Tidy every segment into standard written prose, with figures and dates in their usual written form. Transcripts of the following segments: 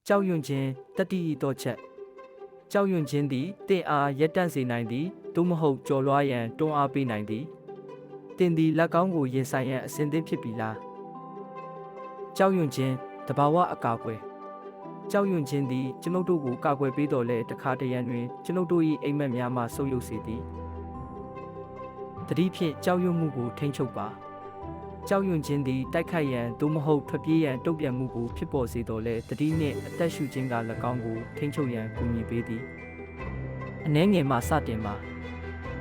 ကြောက်ရွံ့ခြင်းတတိဤသောချက်ကြောက်ရွံ့ခြင်းသည်တင့်အားရက်တန့်စေနိုင်သည်သို့မဟုတ်ကြော်လွှားရန်တွန်းအားပေးနိုင်သည်တင်သည်လက်ကောင်းကိုရင်ဆိုင်ရန်အစဉ်သင့်ဖြစ်ပြီလားကြောက်ရွံ့ခြင်းတဘာဝအကာအကွယ်ကြောက်ရွံ့ခြင်းသည်ကျွန်ုပ်တို့ကိုကာကွယ်ပေးတော်လဲတခါတရံတွင်ကျွန်ုပ်တို့၏အိမ်မက်များမှဆုပ်ယုပ်စေသည်တတိဖြင့်ကြောက်ရွံ့မှုကိုထိန်းချုပ်ပါကြောက်ရွံ့ခြင်းသည်တိုက်ခိုက်ရန်သို့မဟုတ်ထွက်ပြေးရန်တုံ့ပြန်မှုကိုဖြစ်ပေါ်စေတော်လဲတတိနှင့်အသက်ရှူခြင်းက၎င်းကိုထိန်းချုပ်ရန်ကူညီပေးသည်အနှဲငယ်မှစတင်ပါ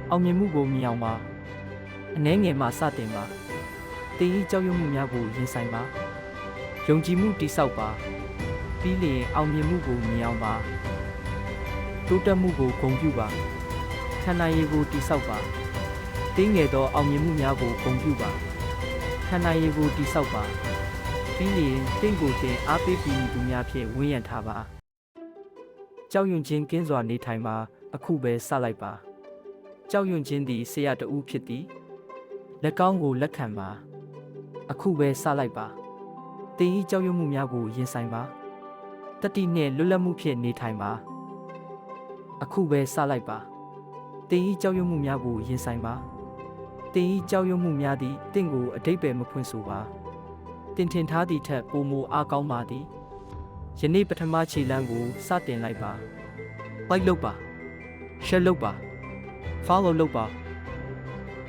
အောင်မြင်မှုကိုမြင်အောင်ပါအနှဲငယ်မှစတင်ပါတင်ဤကြောက်ရွံ့မှုများကိုရင်ဆိုင်ပါယုံကြည်မှုတည်ဆောက်ပါပြီးလျင်အောင်မြင်မှုကိုမြင်အောင်ပါတိုးတက်မှုကိုဂုဏ်ပြုပါခံနိုင်ရည်ကိုတည်ဆောက်ပါတင်းငယ်သောအောင်မြင်မှုများကိုဂုဏ်ပြုပါခံနိုင်ရည်ကိုတည်ဆောက်ပါပြီးလျင်တင့်ကိုတင်အားပေးပြီးသူများဖြင့်ဝန်းရံထားပါကြောက်ရွံ့ခြင်းကင်းစွာနေထိုင်ပါအခုပဲစလိုက်ပါကြောက်ရွံ့ခြင်းသည်ဆရာတဦးဖြစ်သည်လက်ကောင်းကိုလက်ခံပါအခုပဲစလိုက်ပါတင်ဤကြောက်ရွံ့မှုများကိုရင်ဆိုင်ပါတတိနှင့်လွတ်လပ်မှုဖြင့်နေထိုင်ပါအခုပဲစလိုက်ပါတင်ဤကြောက်ရွံ့မှုများကိုရင်ဆိုင်ပါတင်ဤကြောက်ရွံ့မှုများသည်တင့်ကိုအတိတ်ပဲမဖွင့်ဆိုပါတင်ထင်ထားသည့်ထက်ပိုမိုအားကောင်းပါသည်ယနေ့ပထမခြေလှမ်းကိုစတင်လိုက်ပါ like လုပ်ပါ share လုပ်ပါ follow လုပ်ပါ